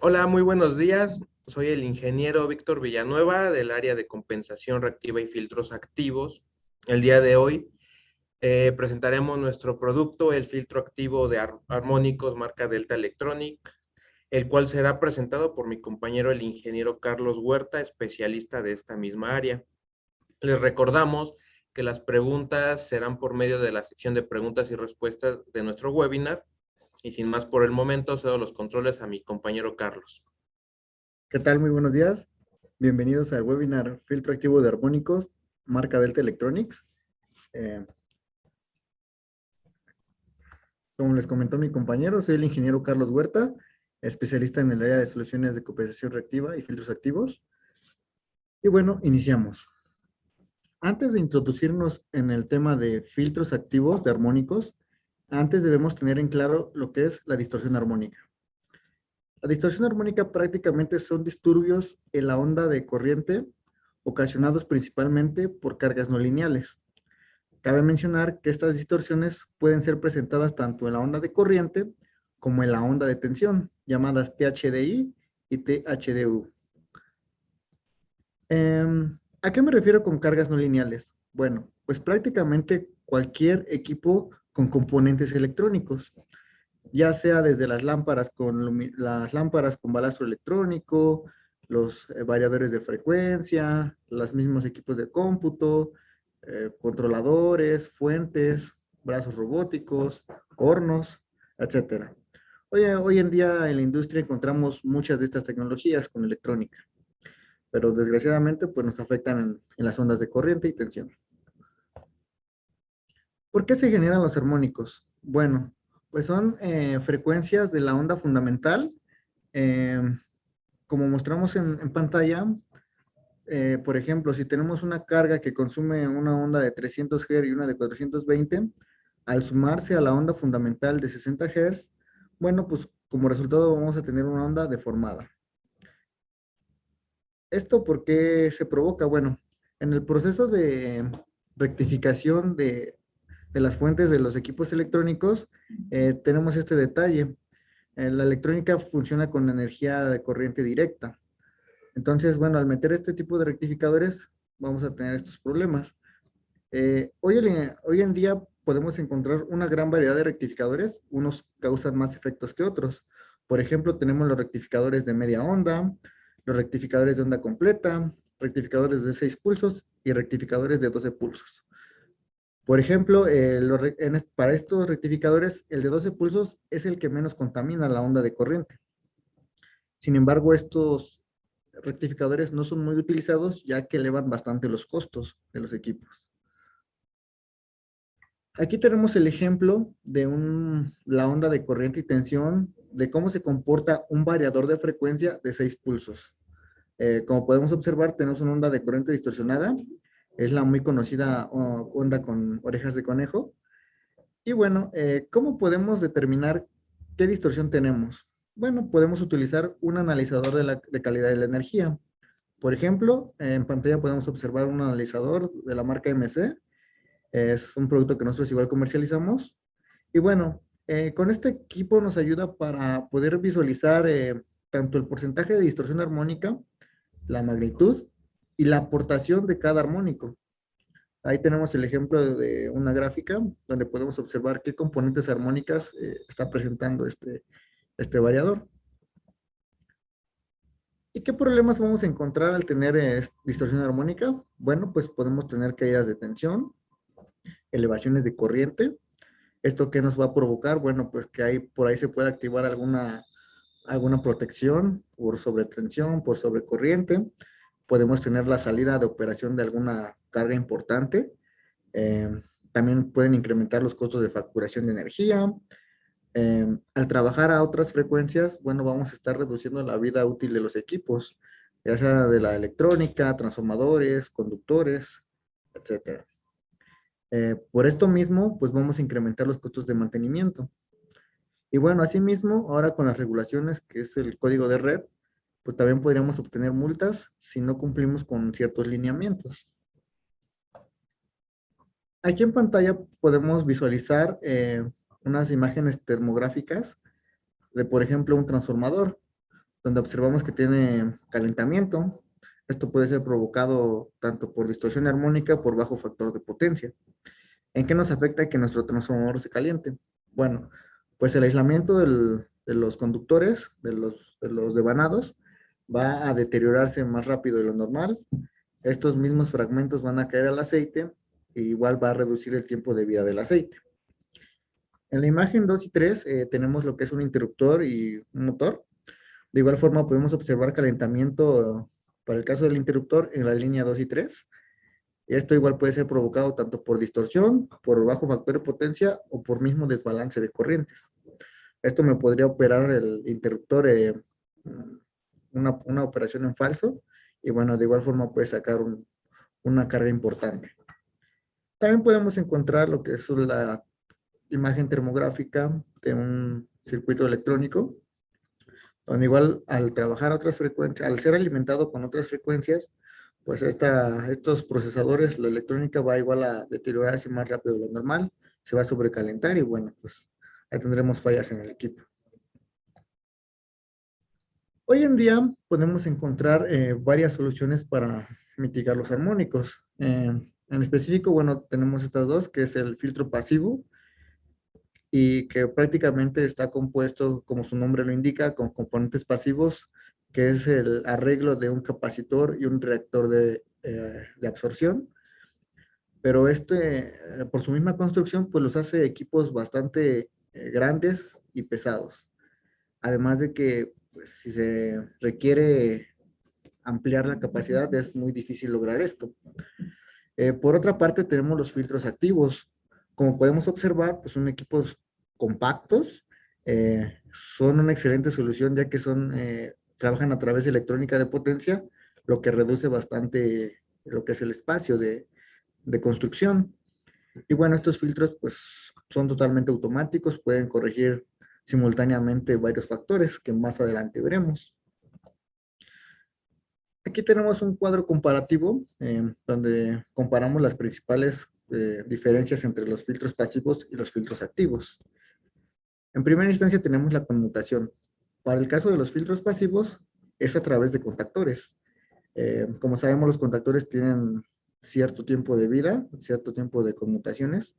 Hola, muy buenos días. Soy el ingeniero Víctor Villanueva del área de compensación reactiva y filtros activos. El día de hoy presentaremos nuestro producto, el filtro activo de armónicos marca Delta Electronic, el cual será presentado por mi compañero el ingeniero Carlos Huerta, especialista de esta misma área. Les recordamos que las preguntas serán por medio de la sección de preguntas y respuestas de nuestro webinar. Y sin más por el momento, cedo los controles a mi compañero Carlos. ¿Qué tal? Muy buenos días. Bienvenidos al webinar Filtro Activo de Armónicos, marca Delta Electronics. Eh, Como les comentó mi compañero, soy el ingeniero Carlos Huerta, especialista en el área de soluciones de compensación reactiva y filtros activos. Y bueno, iniciamos. Antes de introducirnos en el tema de filtros activos de armónicos, antes debemos tener en claro lo que es la distorsión armónica. La distorsión armónica prácticamente son disturbios en la onda de corriente ocasionados principalmente por cargas no lineales. Cabe mencionar que estas distorsiones pueden ser presentadas tanto en la onda de corriente como en la onda de tensión, llamadas THDI y THDU. ¿A qué me refiero con cargas no lineales? Bueno, pues prácticamente cualquier equipo con componentes electrónicos, ya sea desde las lámparas con balastro electrónico, los variadores de frecuencia, los mismos equipos de cómputo, controladores, fuentes, brazos robóticos, hornos, etcétera. Hoy en día en la industria encontramos muchas de estas tecnologías con electrónica, pero desgraciadamente pues nos afectan en las ondas de corriente y tensión. ¿Por qué se generan los armónicos? Bueno, pues son frecuencias de la onda fundamental. eh, Como mostramos en pantalla, por ejemplo, si tenemos una carga que consume una onda de 300 Hz y una de 420, al sumarse a la onda fundamental de 60 Hz, bueno, pues como resultado vamos a tener una onda deformada. ¿Esto por qué se provoca? Bueno, en el proceso de rectificación de las fuentes de los equipos electrónicos, tenemos este detalle. La electrónica funciona con energía de corriente directa. Entonces, bueno, al meter este tipo de rectificadores, vamos a tener estos problemas. Hoy en día podemos encontrar una gran variedad de rectificadores. Unos causan más efectos que otros. Por ejemplo, tenemos los rectificadores de media onda, los rectificadores de onda completa, rectificadores de 6 pulsos y rectificadores de 12 pulsos. Por ejemplo, para estos rectificadores, el de 12 pulsos es el que menos contamina la onda de corriente. Sin embargo, estos rectificadores no son muy utilizados ya que elevan bastante los costos de los equipos. Aquí tenemos el ejemplo de la onda de corriente y tensión, de cómo se comporta un variador de frecuencia de 6 pulsos. Como podemos observar, tenemos una onda de corriente distorsionada, es la muy conocida onda con orejas de conejo. Y bueno, ¿cómo podemos determinar qué distorsión tenemos? Bueno, podemos utilizar un analizador de calidad de la energía. Por ejemplo, en pantalla podemos observar un analizador de la marca MC. Es un producto que nosotros igual comercializamos. Y bueno, con este equipo nos ayuda para poder visualizar tanto el porcentaje de distorsión armónica, la magnitud y la aportación de cada armónico. Ahí tenemos el ejemplo de una gráfica donde podemos observar qué componentes armónicas está presentando este variador. ¿Y qué problemas vamos a encontrar al tener distorsión armónica? Bueno, pues podemos tener caídas de tensión, elevaciones de corriente. ¿Esto qué nos va a provocar? Bueno, pues que por ahí se puede activar alguna protección por sobretensión, por sobrecorriente. Podemos tener la salida de operación de alguna carga importante. Eh, También pueden incrementar los costos de facturación de energía. Al trabajar a otras frecuencias, bueno, vamos a estar reduciendo la vida útil de los equipos, ya sea de la electrónica, transformadores, conductores, etcétera. Por esto mismo, pues vamos a incrementar los costos de mantenimiento. Y bueno, asimismo, ahora con las regulaciones, que es el código de red, pues también podríamos obtener multas si no cumplimos con ciertos lineamientos. Aquí en pantalla podemos visualizar unas imágenes termográficas de, por ejemplo, un transformador. donde observamos que tiene calentamiento. Esto puede ser provocado tanto por distorsión armónica o por bajo factor de potencia. ¿En qué nos afecta que nuestro transformador se caliente? Bueno, pues el aislamiento de los conductores, de los devanados, va a deteriorarse más rápido de lo normal. Estos mismos fragmentos van a caer al aceite e igual va a reducir el tiempo de vida del aceite. En la imagen 2 y 3 tenemos lo que es un interruptor y un motor. De igual forma podemos observar calentamiento para el caso del interruptor en la línea 2 y 3. Esto igual puede ser provocado tanto por distorsión, por bajo factor de potencia o por mismo desbalance de corrientes. Esto me podría operar el interruptor una operación en falso y bueno, de igual forma puede sacar una carga importante. También podemos encontrar lo que es la imagen termográfica de un circuito electrónico, donde igual al trabajar otras frecuencias, al ser alimentado con otras frecuencias, pues estos procesadores, la electrónica va igual a deteriorarse más rápido de lo normal, se va a sobrecalentar y bueno, pues ahí tendremos fallas en el equipo. Hoy en día podemos encontrar varias soluciones para mitigar los armónicos. En específico, bueno, tenemos estas dos, que es el filtro pasivo y que prácticamente está compuesto, como su nombre lo indica, con componentes pasivos, que es el arreglo de un capacitor y un reactor de absorción. Pero por su misma construcción, pues los hace equipos bastante grandes y pesados. Además de que, pues, si se requiere ampliar la capacidad, es muy difícil lograr esto. Por otra parte, tenemos los filtros activos. Como podemos observar, pues son equipos compactos, son una excelente solución ya que trabajan a través de electrónica de potencia, lo que reduce bastante lo que es el espacio de construcción. Y bueno, estos filtros pues son totalmente automáticos, pueden corregir simultáneamente varios factores que más adelante veremos. Aquí tenemos un cuadro comparativo donde comparamos las principales diferencias entre los filtros pasivos y los filtros activos. En primera instancia tenemos la conmutación. Para el caso de los filtros pasivos es a través de contactores. Como sabemos, los contactores tienen cierto tiempo de vida, cierto tiempo de conmutaciones.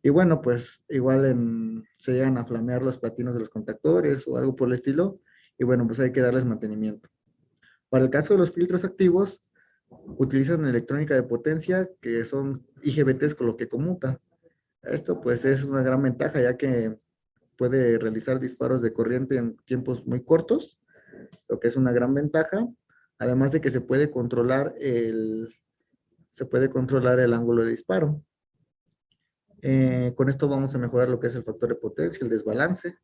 Y bueno, pues igual se llegan a flamear los platinos de los contactores o algo por el estilo. Y bueno, pues hay que darles mantenimiento. Para el caso de los filtros activos, utilizan electrónica de potencia, que son IGBTs con lo que conmuta. Esto pues es una gran ventaja, ya que puede realizar disparos de corriente en tiempos muy cortos, lo que es una gran ventaja, además de que se puede controlar el ángulo de disparo. Con esto vamos a mejorar lo que es el factor de potencia, el desbalance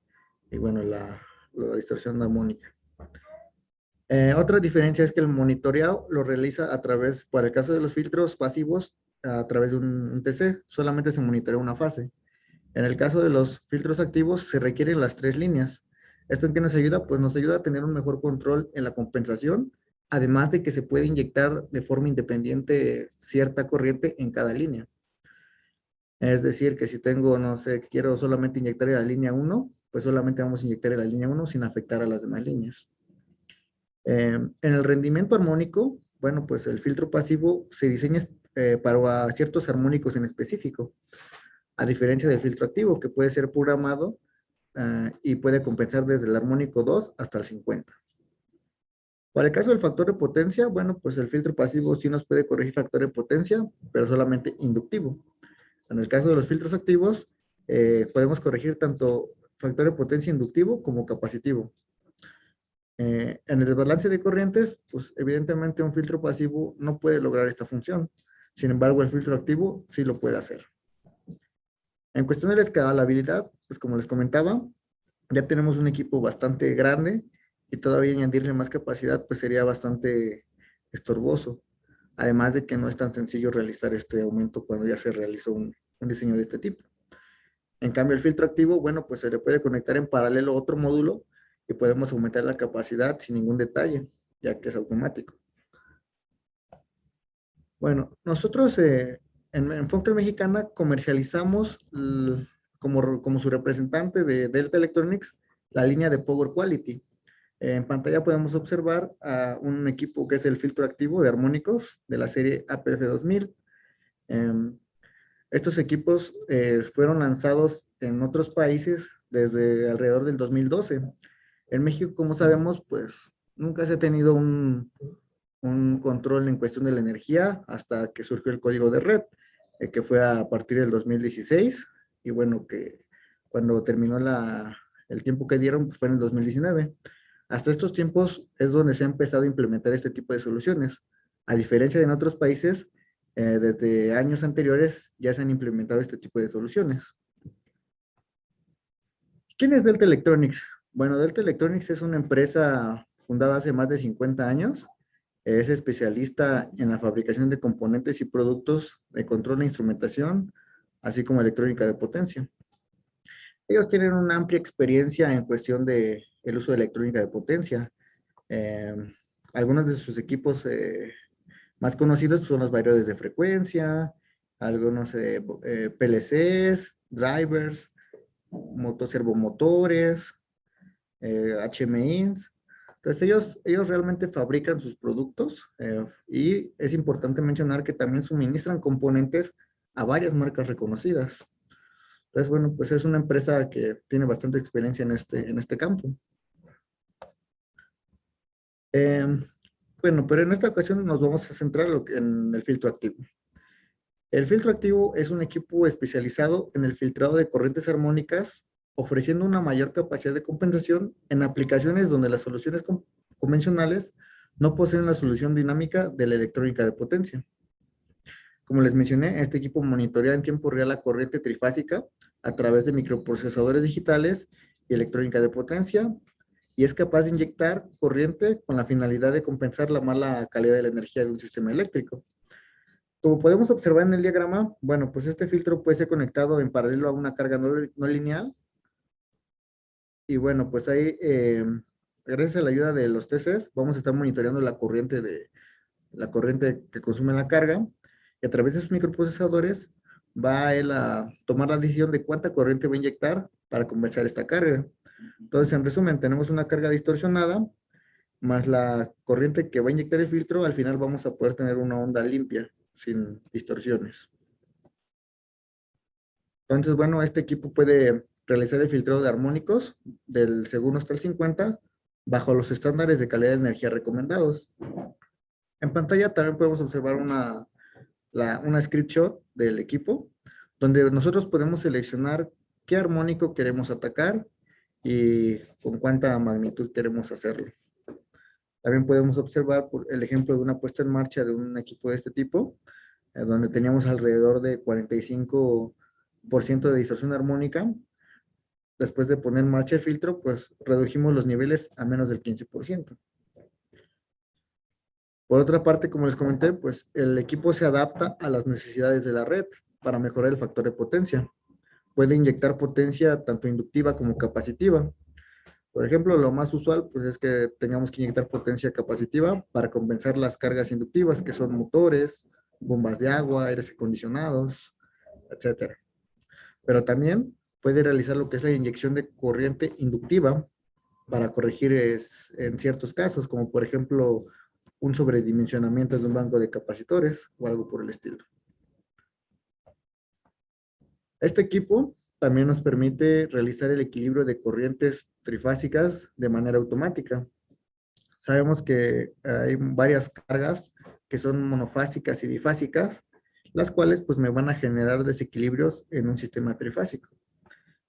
y bueno, la distorsión armónica. Otra diferencia es que el monitoreo lo realiza para el caso de los filtros pasivos, a través de un TC, solamente se monitorea una fase. En el caso de los filtros activos se requieren las 3 líneas. ¿Esto en qué nos ayuda? Pues nos ayuda a tener un mejor control en la compensación, además de que se puede inyectar de forma independiente cierta corriente en cada línea. Es decir, que si tengo, no sé, que quiero solamente inyectar en la línea 1, pues solamente vamos a inyectar en la línea 1 sin afectar a las demás líneas. En el rendimiento armónico, bueno, pues el filtro pasivo se diseña para ciertos armónicos en específico, a diferencia del filtro activo, que puede ser programado y puede compensar desde el armónico 2 hasta el 50. Para el caso del factor de potencia, bueno, pues el filtro pasivo sí nos puede corregir factor de potencia, pero solamente inductivo. En el caso de los filtros activos, podemos corregir tanto factor de potencia inductivo como capacitivo. En el desbalance de corrientes, pues evidentemente un filtro pasivo no puede lograr esta función. Sin embargo, el filtro activo sí lo puede hacer. En cuestión de la escalabilidad, pues como les comentaba, ya tenemos un equipo bastante grande y todavía añadirle más capacidad pues sería bastante estorboso. Además de que no es tan sencillo realizar este aumento cuando ya se realizó un diseño de este tipo. En cambio, el filtro activo, bueno, pues se le puede conectar en paralelo otro módulo y podemos aumentar la capacidad sin ningún detalle, ya que es automático. Bueno, nosotros en Funkel Mexicana comercializamos como su representante de Delta Electronics la línea de Power Quality. En pantalla podemos observar a un equipo que es el filtro activo de armónicos de la serie APF 2000. Estos equipos fueron lanzados en otros países desde alrededor del 2012. En México, como sabemos, pues nunca se ha tenido un control en cuestión de la energía hasta que surgió el código de red, que fue a partir del 2016. Y bueno, que cuando terminó el tiempo que dieron, pues fue en el 2019. Hasta estos tiempos es donde se ha empezado a implementar este tipo de soluciones. A diferencia de en otros países, desde años anteriores ya se han implementado este tipo de soluciones. ¿Quién es Delta Electronics? Bueno, Delta Electronics es una empresa fundada hace más de 50 años. Es especialista en la fabricación de componentes y productos de control e instrumentación, así como electrónica de potencia. Ellos tienen una amplia experiencia en cuestión de el uso de electrónica de potencia. Eh, Algunos de sus equipos más conocidos son los variadores de frecuencia, algunos PLCs, drivers, servomotores, HMIs. Entonces ellos realmente fabrican sus productos y es importante mencionar que también suministran componentes a varias marcas reconocidas. Entonces, bueno, pues es una empresa que tiene bastante experiencia en este campo. Bueno, pero en esta ocasión nos vamos a centrar en el filtro activo. El filtro activo es un equipo especializado en el filtrado de corrientes armónicas, ofreciendo una mayor capacidad de compensación en aplicaciones donde las soluciones convencionales no poseen la solución dinámica de la electrónica de potencia. Como les mencioné, este equipo monitorea en tiempo real la corriente trifásica a través de microprocesadores digitales y electrónica de potencia, y es capaz de inyectar corriente con la finalidad de compensar la mala calidad de la energía de un sistema eléctrico. Como podemos observar en el diagrama, bueno, pues este filtro puede ser conectado en paralelo a una carga no lineal. Y bueno, pues ahí, gracias a la ayuda de los TCs, vamos a estar monitoreando la corriente que consume la carga. Y a través de sus microprocesadores va él a tomar la decisión de cuánta corriente va a inyectar para compensar esta carga. Entonces, en resumen, tenemos una carga distorsionada más la corriente que va a inyectar el filtro. Al final vamos a poder tener una onda limpia, sin distorsiones. Entonces, bueno, este equipo puede realizar el filtrado de armónicos del segundo hasta el 50 bajo los estándares de calidad de energía recomendados. En pantalla también podemos observar una screenshot del equipo, donde nosotros podemos seleccionar qué armónico queremos atacar y con cuánta magnitud queremos hacerlo. También podemos observar el ejemplo de una puesta en marcha de un equipo de este tipo, donde teníamos alrededor de 45% de distorsión armónica. Después de poner en marcha el filtro, pues redujimos los niveles a menos del 15%. Por otra parte, como les comenté, pues el equipo se adapta a las necesidades de la red para mejorar el factor de potencia. Puede inyectar potencia tanto inductiva como capacitiva. Por ejemplo, lo más usual pues, es que tengamos que inyectar potencia capacitiva para compensar las cargas inductivas, que son motores, bombas de agua, aires acondicionados, etc. Pero también puede realizar lo que es la inyección de corriente inductiva para corregir en ciertos casos, como por ejemplo un sobredimensionamiento de un banco de capacitores o algo por el estilo. Este equipo también nos permite realizar el equilibrio de corrientes trifásicas de manera automática. Sabemos que hay varias cargas que son monofásicas y bifásicas, las cuales pues me van a generar desequilibrios en un sistema trifásico.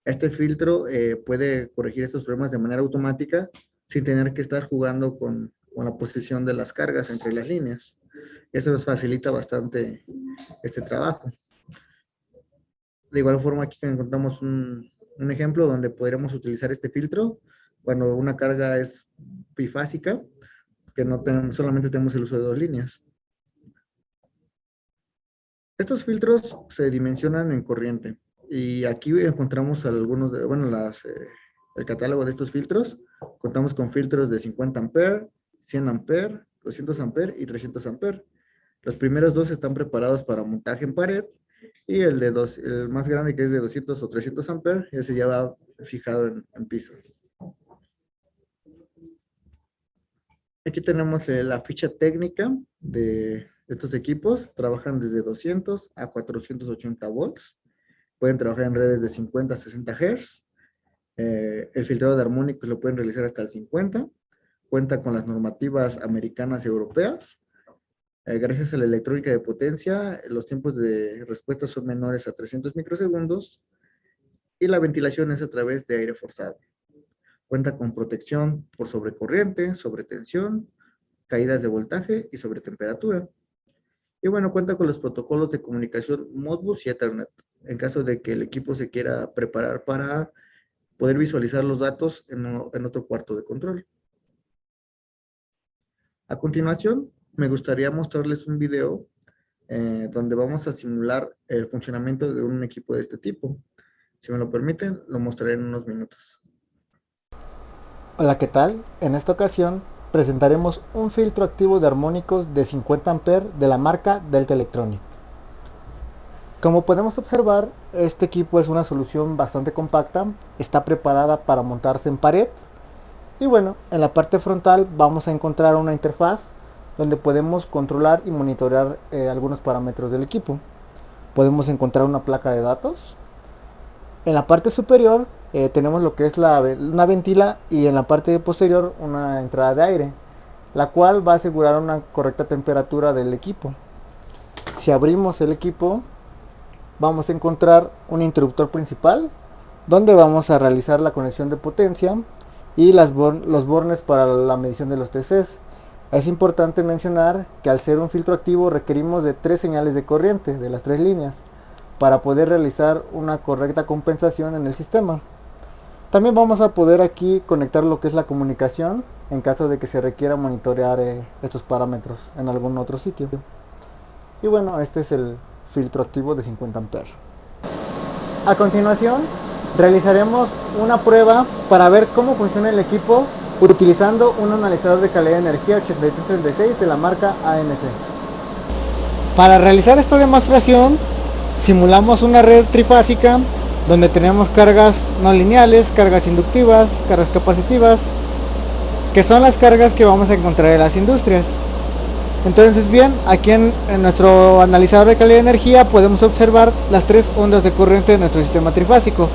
Este filtro puede corregir estos problemas de manera automática sin tener que estar jugando con la posición de las cargas entre las líneas. Eso nos facilita bastante este trabajo. De igual forma, aquí encontramos un ejemplo donde podríamos utilizar este filtro cuando una carga es bifásica, que no solamente tenemos el uso de dos líneas. Estos filtros se dimensionan en corriente y aquí encontramos algunos de, bueno, el catálogo de estos filtros. Contamos con filtros de 50 amperes, 100 amperes, 200 amperes y 300 amperes. Los primeros dos están preparados para montaje en pared y el más grande, que es de 200 o 300 amperes, ese ya va fijado en piso. Aquí tenemos la ficha técnica de estos equipos. Trabajan desde 200 a 480 volts. Pueden trabajar en redes de 50 a 60 Hz. El filtrado de armónicos lo pueden realizar hasta el 50. Cuenta con las normativas americanas y europeas. Gracias a la electrónica de potencia, los tiempos de respuesta son menores a 300 microsegundos y la ventilación es a través de aire forzado. Cuenta con protección por sobrecorriente, sobretensión, caídas de voltaje y sobretemperatura. Y bueno, cuenta con los protocolos de comunicación Modbus y Ethernet, en caso de que el equipo se quiera preparar para poder visualizar los datos en otro cuarto de control. A continuación, me gustaría mostrarles un video donde vamos a simular el funcionamiento de un equipo de este tipo. Si me lo permiten, lo mostraré en unos minutos. Hola, ¿qué tal? En esta ocasión presentaremos un filtro activo de armónicos de 50 A de la marca Delta Electronic. Como podemos observar, este equipo es una solución bastante compacta, está preparada para montarse en pared. Y bueno, en la parte frontal vamos a encontrar una interfaz donde podemos controlar y monitorear algunos parámetros del equipo. Podemos encontrar una placa de datos. En la parte superior tenemos lo que es una ventila y en la parte posterior una entrada de aire, la cual va a asegurar una correcta temperatura del equipo. Si abrimos el equipo, vamos a encontrar un interruptor principal donde vamos a realizar la conexión de potencia y los bornes para la medición de los TCs. Es importante mencionar que al ser un filtro activo requerimos de 3 señales de corriente de las 3 líneas para poder realizar una correcta compensación en el sistema. También vamos a poder aquí conectar lo que es la comunicación en caso de que se requiera monitorear estos parámetros en algún otro sitio. Y bueno, este es el filtro activo de 50 A. A continuación, realizaremos una prueba para ver cómo funciona el equipo utilizando un analizador de calidad de energía 8336 de la marca ANC. Para realizar esta demostración, simulamos una red trifásica donde tenemos cargas no lineales, cargas inductivas, cargas capacitivas, que son las cargas que vamos a encontrar en las industrias. Entonces bien, aquí en nuestro analizador de calidad de energía podemos observar las 3 ondas de corriente de nuestro sistema trifásico.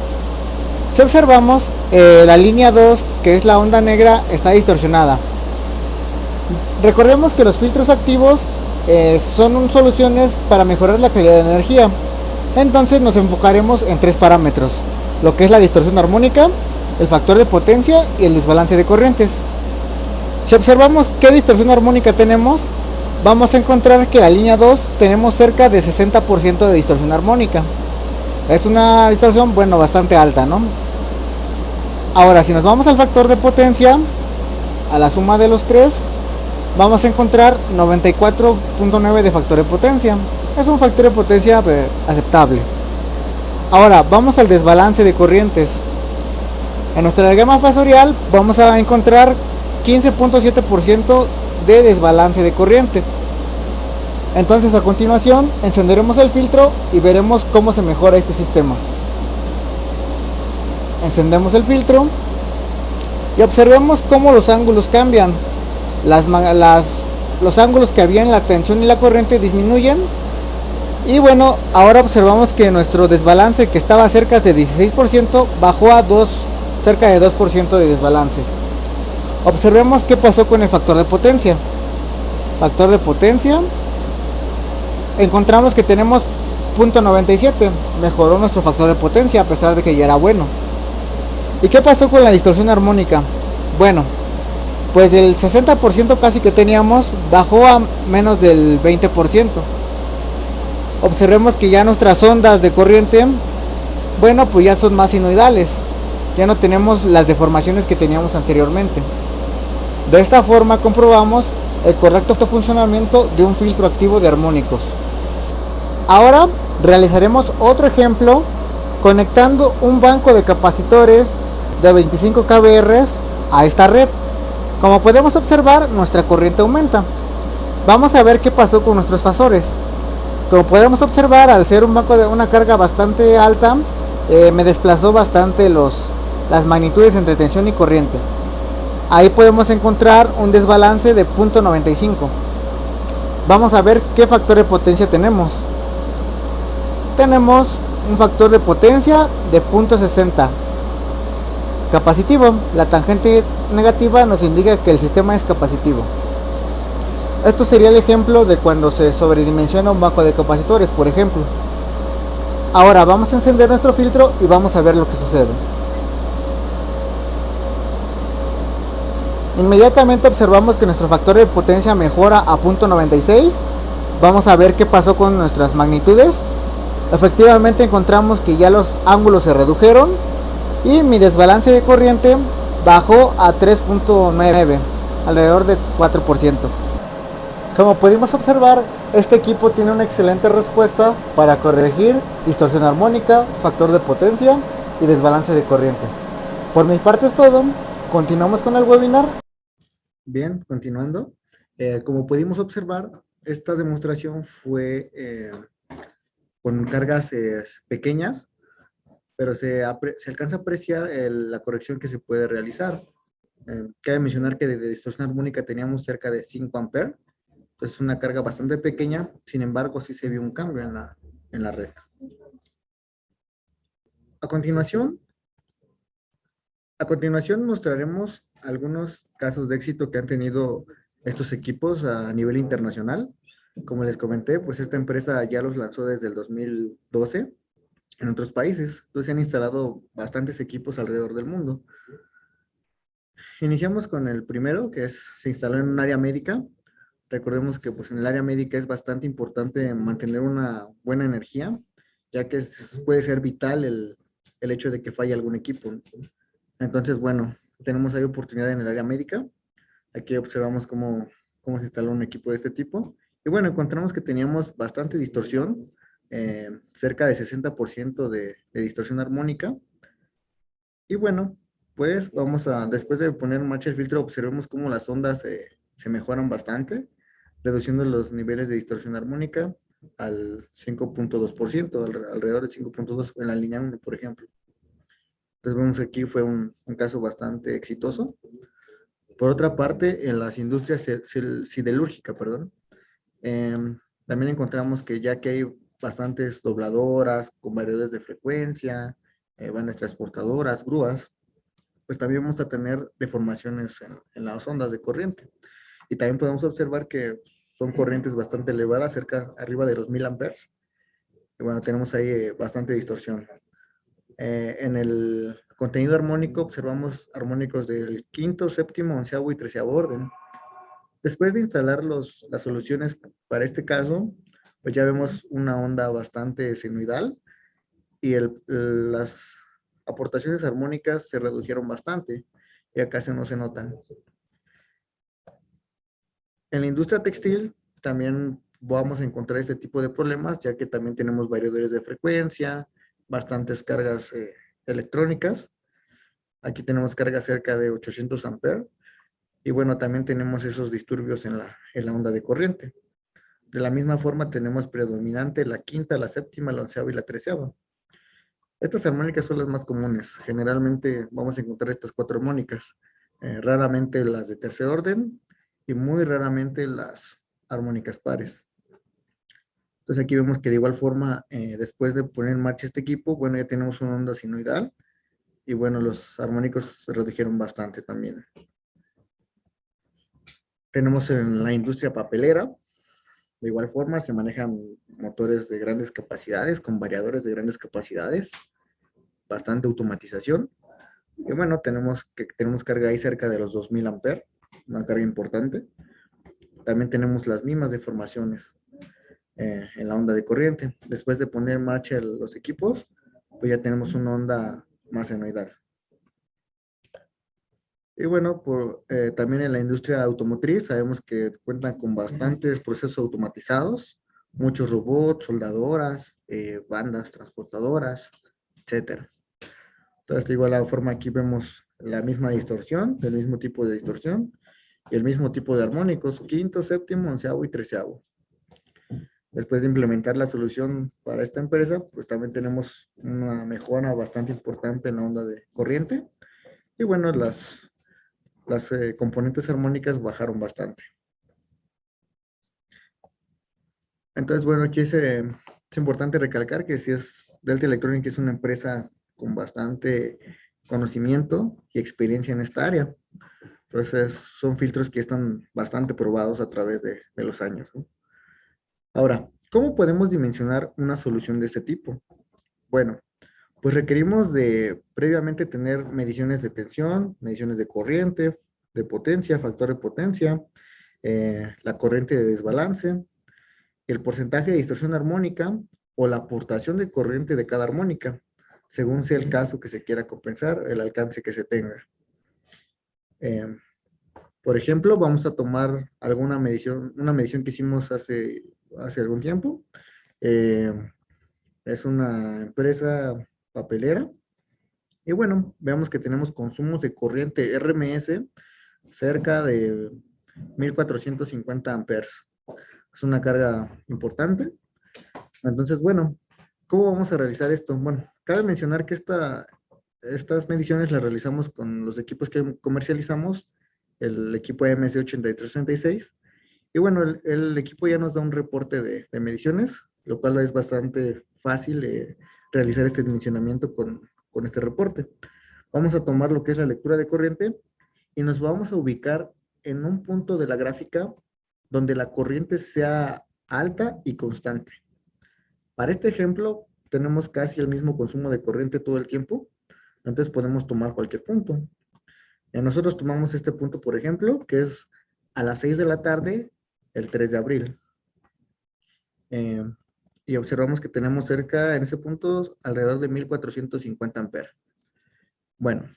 Si observamos, la línea 2, que es la onda negra, está distorsionada. Recordemos que los filtros activos son soluciones para mejorar la calidad de energía. Entonces nos enfocaremos en 3 parámetros, lo que es la distorsión armónica, el factor de potencia y el desbalance de corrientes. Si observamos qué distorsión armónica tenemos, vamos a encontrar que la línea 2 tenemos cerca de 60% de distorsión armónica. Es una distorsión, bueno, bastante alta, ¿no? Ahora, si nos vamos al factor de potencia, a la suma de los 3, vamos a encontrar 94.9 de factor de potencia. Es un factor de potencia aceptable. Ahora, vamos al desbalance de corrientes. En nuestra diagrama fasorial vamos a encontrar 15.7% de desbalance de corriente. Entonces, a continuación, encenderemos el filtro y veremos cómo se mejora este sistema. Encendemos el filtro y observemos cómo los ángulos cambian. Los ángulos que había en la tensión y la corriente disminuyen. Y bueno, ahora observamos que nuestro desbalance, que estaba cerca de 16%, bajó a cerca de 2% de desbalance. Observemos qué pasó con el factor de potencia. Factor de potencia, encontramos que tenemos 0.97, mejoró nuestro factor de potencia a pesar de que ya era bueno. ¿Y qué pasó con la distorsión armónica? Bueno, pues del 60% casi que teníamos, bajó a menos del 20%. Observemos que ya nuestras ondas de corriente, bueno, pues ya son más sinusoidales. Ya no tenemos las deformaciones que teníamos anteriormente. De esta forma comprobamos el correcto funcionamiento de un filtro activo de armónicos. Ahora realizaremos otro ejemplo conectando un banco de capacitores de 25 kBr a esta red. Como podemos observar, nuestra corriente aumenta. Vamos a ver qué pasó con nuestros fasores. Como podemos observar, al ser un banco de una carga bastante alta, me desplazó bastante las magnitudes entre tensión y corriente. ahí podemos encontrar un desbalance de 0.95. Vamos a ver qué factor de potencia tenemos. Tenemos un factor de potencia de 0.60. Capacitivo, la tangente negativa nos indica que el sistema es capacitivo. Esto sería el ejemplo de cuando se sobredimensiona un banco de capacitores, por ejemplo. Ahora vamos a encender nuestro filtro y vamos a ver lo que sucede. Inmediatamente observamos que nuestro factor de potencia mejora a 0.96. Vamos a ver qué pasó con nuestras magnitudes. Efectivamente encontramos que ya los ángulos se redujeron y mi desbalance de corriente bajó a 3.9, alrededor de 4%. Como pudimos observar, este equipo tiene una excelente respuesta para corregir distorsión armónica, factor de potencia y desbalance de corriente. Por mi parte es todo. Continuamos con el webinar. Bien, continuando. Como pudimos observar, esta demostración fue con cargas pequeñas, pero se alcanza a apreciar la corrección que se puede realizar. Cabe mencionar que de distorsión armónica teníamos cerca de 5 amperes, entonces una carga bastante pequeña, sin embargo sí se vio un cambio en la red. A continuación mostraremos algunos casos de éxito que han tenido estos equipos a nivel internacional. Como les comenté, pues esta empresa ya los lanzó desde el 2012 en otros países. Entonces se han instalado bastantes equipos alrededor del mundo. Iniciamos con el primero, que se instaló en un área médica. Recordemos que pues, en el área médica es bastante importante mantener una buena energía, ya que puede ser vital el hecho de que falle algún equipo. Entonces, bueno, tenemos ahí oportunidad en el área médica. Aquí observamos cómo se instaló un equipo de este tipo. Y bueno, encontramos que teníamos bastante distorsión, cerca de 60% de distorsión armónica. Y bueno, pues después de poner en marcha el filtro, observemos cómo las ondas se mejoran bastante, reduciendo los niveles de distorsión armónica al 5.2%, alrededor del 5.2% en la línea 1, por ejemplo. Entonces vemos que aquí fue un caso bastante exitoso. Por otra parte, en las industrias siderúrgicas, también encontramos que ya que hay bastantes dobladoras con variedades de frecuencia, bandas transportadoras, grúas, pues también vamos a tener deformaciones en las ondas de corriente. Y también podemos observar que son corrientes bastante elevadas, arriba de los 1000 amperes. Y bueno, tenemos ahí bastante distorsión. En el contenido armónico observamos armónicos del quinto, séptimo, onceavo y treceavo orden. Después de instalar las soluciones para este caso, pues ya vemos una onda bastante senoidal y las aportaciones armónicas se redujeron bastante y acá no se notan. En la industria textil también vamos a encontrar este tipo de problemas, ya que también tenemos variadores de frecuencia, bastantes cargas electrónicas. Aquí tenemos cargas cerca de 800 amperes. Y bueno, también tenemos esos disturbios en la onda de corriente. De la misma forma tenemos predominante la quinta, la séptima, la onceava y la treceava. Estas armónicas son las más comunes. Generalmente vamos a encontrar estas 4 armónicas. Raramente las de tercer orden y muy raramente las armónicas pares. Entonces aquí vemos que de igual forma, después de poner en marcha este equipo, bueno, ya tenemos una onda sinoidal y bueno, los armónicos se redujeron bastante también. Tenemos en la industria papelera, de igual forma se manejan motores de grandes capacidades con variadores de grandes capacidades, bastante automatización. Y bueno, tenemos carga ahí cerca de los 2000 amperes, una carga importante. También tenemos las mismas deformaciones en la onda de corriente. Después de poner en marcha los equipos, pues ya tenemos una onda más senoidal. Y bueno, también en la industria automotriz sabemos que cuentan con bastantes procesos automatizados, muchos robots, soldadoras, bandas transportadoras, etcétera. Entonces, de igual forma aquí vemos la misma distorsión, el mismo tipo de distorsión y el mismo tipo de armónicos, quinto, séptimo, onceavo y treceavo. Después de implementar la solución para esta empresa, pues también tenemos una mejora bastante importante en la onda de corriente. Y bueno, las componentes armónicas bajaron bastante. Entonces, bueno, aquí es importante recalcar que si es Delta Electronics es una empresa con bastante conocimiento y experiencia en esta área. Entonces, son filtros que están bastante probados a través de los años, ¿no? Ahora, ¿cómo podemos dimensionar una solución de este tipo? Bueno, pues requerimos de previamente tener mediciones de tensión, mediciones de corriente, de potencia, factor de potencia, la corriente de desbalance, el porcentaje de distorsión armónica o la aportación de corriente de cada armónica, según sea el caso que se quiera compensar, el alcance que se tenga. Por ejemplo, vamos a tomar alguna medición, una medición que hicimos hace algún tiempo. Es una empresa papelera. Y bueno, veamos que tenemos consumos de corriente RMS cerca de 1450 amperes. Es una carga importante. Entonces, bueno, ¿cómo vamos a realizar esto? Bueno, cabe mencionar que estas mediciones las realizamos con los equipos que comercializamos, el equipo MS8336. Y bueno, el equipo ya nos da un reporte de mediciones, lo cual es bastante fácil realizar este dimensionamiento con este reporte. Vamos a tomar lo que es la lectura de corriente y nos vamos a ubicar en un punto de la gráfica donde la corriente sea alta y constante. Para este ejemplo, tenemos casi el mismo consumo de corriente todo el tiempo, entonces podemos tomar cualquier punto. Nosotros tomamos este punto, por ejemplo, que es a las 6 de la tarde, el 3 de abril. Y observamos que tenemos cerca, en ese punto, alrededor de 1450 amperes. Bueno,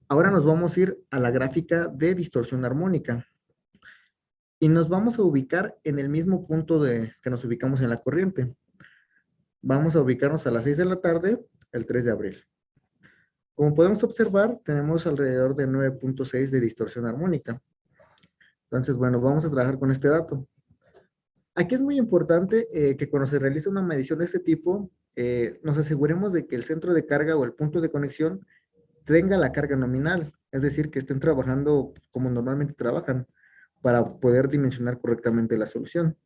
ahora nos vamos a ir a la gráfica de distorsión armónica. Y nos vamos a ubicar en el mismo punto que nos ubicamos en la corriente. Vamos a ubicarnos a las 6 de la tarde, el 3 de abril. Como podemos observar, tenemos alrededor de 9.6 de distorsión armónica. Entonces, bueno, vamos a trabajar con este dato. Aquí es muy importante que cuando se realiza una medición de este tipo, nos aseguremos de que el centro de carga o el punto de conexión tenga la carga nominal, es decir, que estén trabajando como normalmente trabajan para poder dimensionar correctamente la solución.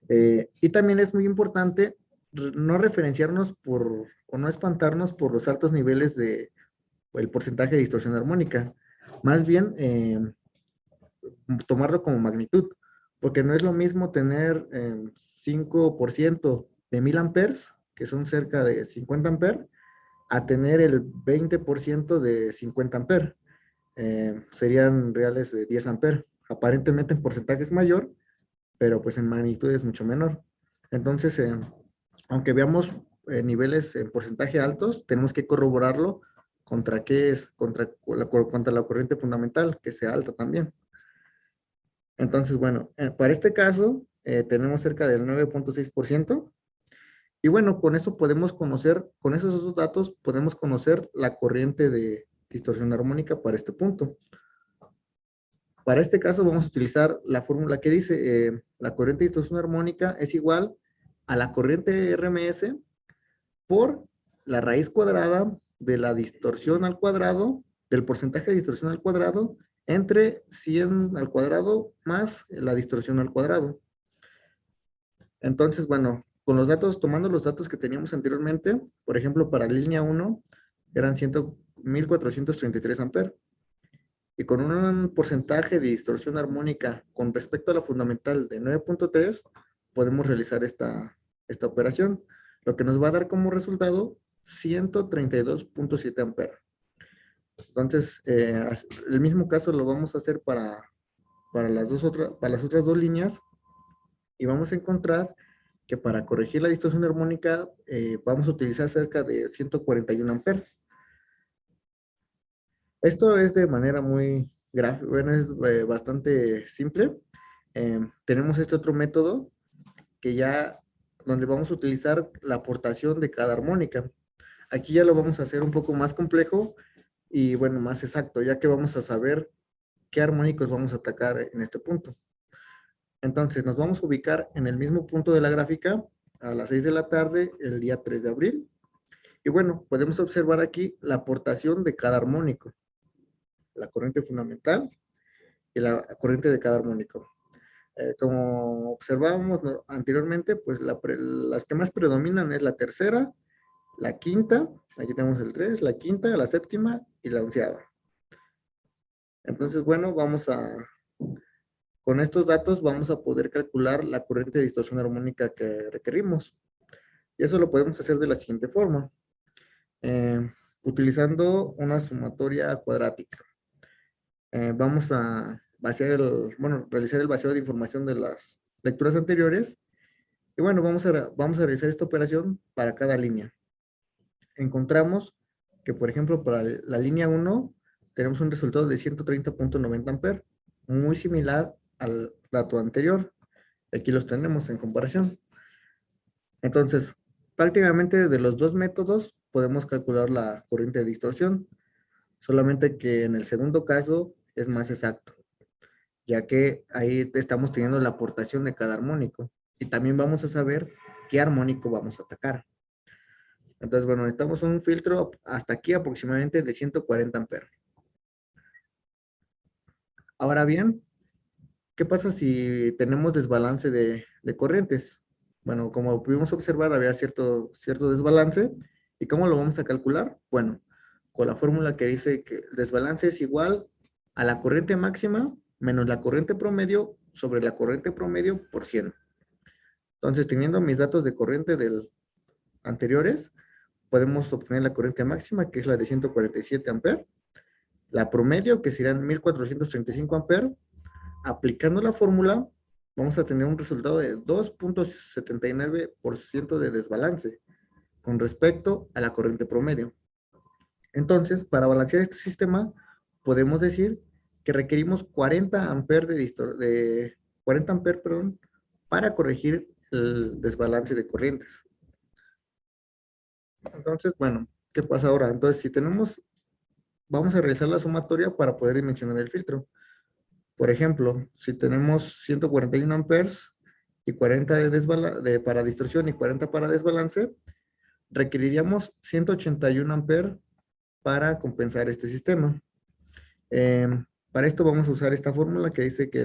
Y también es muy importante no referenciarnos o no espantarnos por los altos niveles el porcentaje de distorsión armónica, más bien tomarlo como magnitud, porque no es lo mismo tener 5% de 1000 amperes, que son cerca de 50 amperes, a tener el 20% de 50 amperes. Serían reales de 10 amperes. Aparentemente en porcentaje es mayor, pero pues en magnitud es mucho menor. Entonces, aunque veamos niveles en porcentaje altos, tenemos que corroborarlo contra la corriente fundamental, que sea alta también. Entonces, bueno, para este caso, tenemos cerca del 9.6%. Y bueno, con eso podemos conocer, con esos dos datos, podemos conocer la corriente de distorsión armónica para este punto. Para este caso vamos a utilizar la fórmula que dice, la corriente de distorsión armónica es igual a la corriente RMS por la raíz cuadrada de la distorsión al cuadrado, del porcentaje de distorsión al cuadrado, entre 100 al cuadrado más la distorsión al cuadrado. Entonces, bueno, con los datos, tomando los datos que teníamos anteriormente, por ejemplo, para línea 1 eran 1433 amperes. Y con un porcentaje de distorsión armónica con respecto a la fundamental de 9.3, podemos realizar esta operación, lo que nos va a dar como resultado 132.7 amperes. Entonces, el mismo caso lo vamos a hacer para las otras dos líneas, y vamos a encontrar que para corregir la distorsión armónica vamos a utilizar cerca de 141 amperes. Esto es de manera muy gráfica, bueno, es bastante simple. Tenemos este otro método donde vamos a utilizar la aportación de cada armónica. Aquí ya lo vamos a hacer un poco más complejo y bueno, más exacto, ya que vamos a saber qué armónicos vamos a atacar en este punto. Entonces, nos vamos a ubicar en el mismo punto de la gráfica a las 6 de la tarde, el día 3 de abril. Y bueno, podemos observar aquí la aportación de cada armónico. la corriente fundamental y la corriente de cada armónico. Como observábamos anteriormente, pues las que más predominan es la tercera, la quinta, aquí tenemos el 3, la quinta, la séptima y la onceava. Entonces, bueno, con estos datos vamos a poder calcular la corriente de distorsión armónica que requerimos. Y eso lo podemos hacer de la siguiente forma, utilizando una sumatoria cuadrática. Vamos a realizar el vaciado de información de las lecturas anteriores. Y bueno, vamos a realizar esta operación para cada línea. Encontramos que, por ejemplo, para la línea 1, tenemos un resultado de 130.90 amperes, muy similar al dato anterior. Aquí los tenemos en comparación. Entonces, prácticamente de los dos métodos podemos calcular la corriente de distorsión, solamente que en el segundo caso es más exacto, ya que ahí estamos teniendo la aportación de cada armónico y también vamos a saber qué armónico vamos a atacar. Entonces, bueno, necesitamos un filtro hasta aquí aproximadamente de 140 amperes. Ahora bien, ¿qué pasa si tenemos desbalance de corrientes? Bueno, como pudimos observar, había cierto desbalance. ¿Y cómo lo vamos a calcular? Bueno, con la fórmula que dice que el desbalance es igual a la corriente máxima menos la corriente promedio sobre la corriente promedio por 100. Entonces, teniendo mis datos de corriente anteriores, podemos obtener la corriente máxima, que es la de 147 amperes, la promedio, que serían 1435 amperes. Aplicando la fórmula, vamos a tener un resultado de 2.79% de desbalance con respecto a la corriente promedio. Entonces, para balancear este sistema, podemos decir que requerimos 40 amperes para corregir el desbalance de corrientes. Entonces, bueno, ¿qué pasa ahora? Entonces, vamos a realizar la sumatoria para poder dimensionar el filtro. Por ejemplo, si tenemos 141 amperes y 40 para distorsión y 40 para desbalance, requeriríamos 181 amperes para compensar este sistema. Para esto vamos a usar esta fórmula que dice que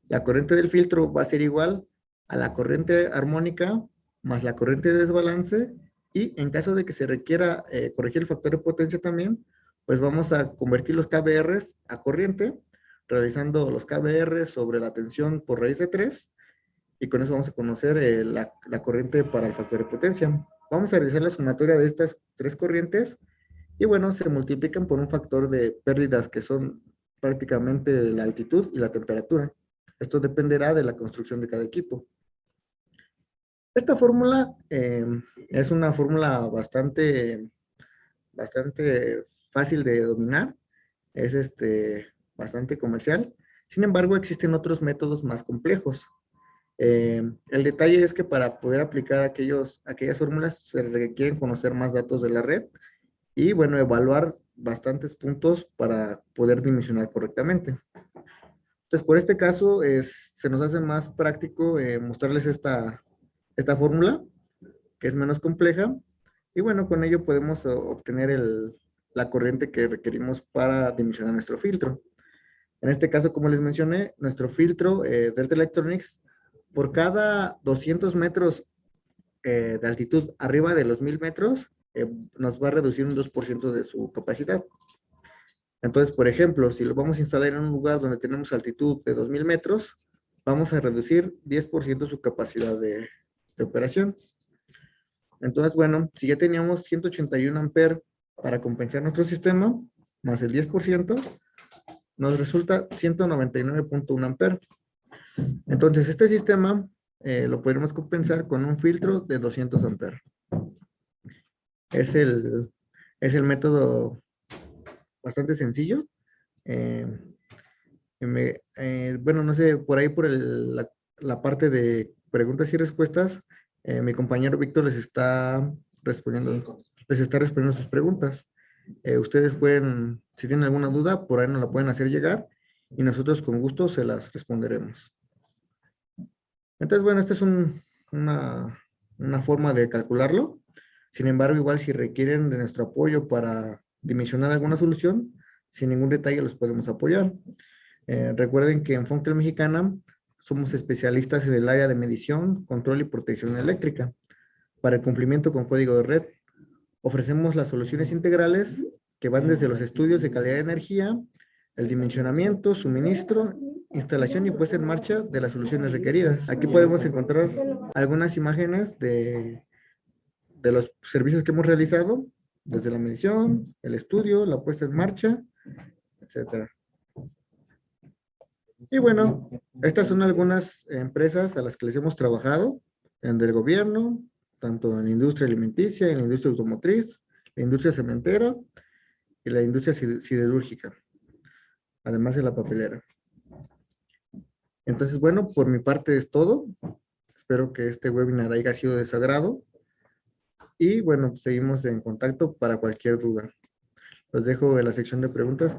la corriente del filtro va a ser igual a la corriente armónica más la corriente de desbalance, y en caso de que se requiera corregir el factor de potencia también, pues vamos a convertir los kVRs a corriente, realizando los kVR sobre la tensión por raíz de 3, y con eso vamos a conocer la corriente para el factor de potencia. Vamos a realizar la sumatoria de estas tres corrientes, y bueno, se multiplican por un factor de pérdidas que son prácticamente la altitud y la temperatura. Esto dependerá de la construcción de cada equipo. Esta fórmula es una fórmula bastante fácil de dominar, es bastante comercial. Sin embargo, existen otros métodos más complejos. El detalle es que para poder aplicar aquellas fórmulas se requieren conocer más datos de la red y, bueno, evaluar bastantes puntos para poder dimensionar correctamente. Entonces, por este caso, se nos hace más práctico mostrarles esta fórmula, que es menos compleja, y bueno, con ello podemos obtener la corriente que requerimos para dimensionar nuestro filtro. En este caso, como les mencioné, nuestro filtro Delta Electronics, por cada 200 metros de altitud arriba de los 1000 metros, nos va a reducir un 2% de su capacidad. Entonces, por ejemplo, si lo vamos a instalar en un lugar donde tenemos altitud de 2000 metros, vamos a reducir 10% su capacidad de operación. Entonces, bueno, si ya teníamos 181 amperes para compensar nuestro sistema, más el 10%, nos resulta 199.1 amperes. Entonces, este sistema lo podremos compensar con un filtro de 200 amperes. Es el método bastante sencillo. Bueno, no sé, por ahí por la parte de preguntas y respuestas, mi compañero Víctor les está respondiendo sus preguntas. Ustedes pueden, si tienen alguna duda, por ahí nos la pueden hacer llegar y nosotros con gusto se las responderemos. Entonces, bueno, esta es una forma de calcularlo. Sin embargo, igual si requieren de nuestro apoyo para dimensionar alguna solución, sin ningún detalle los podemos apoyar. Recuerden que en Funkel Mexicana somos especialistas en el área de medición, control y protección eléctrica. Para el cumplimiento con código de red, ofrecemos las soluciones integrales que van desde los estudios de calidad de energía, el dimensionamiento, suministro, instalación y puesta en marcha de las soluciones requeridas. Aquí podemos encontrar algunas imágenes de los servicios que hemos realizado, desde la medición, el estudio, la puesta en marcha, etcétera. Y bueno, estas son algunas empresas a las que les hemos trabajado en el gobierno, tanto en la industria alimenticia, en la industria automotriz, la industria cementera y la industria siderúrgica, además de la papelera. Entonces, bueno, por mi parte es todo. Espero que este webinar haya sido de su agrado. Y bueno, seguimos en contacto para cualquier duda. Los dejo en la sección de preguntas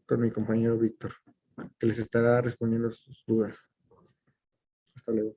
con mi compañero Víctor, que les estará respondiendo sus dudas. Hasta luego.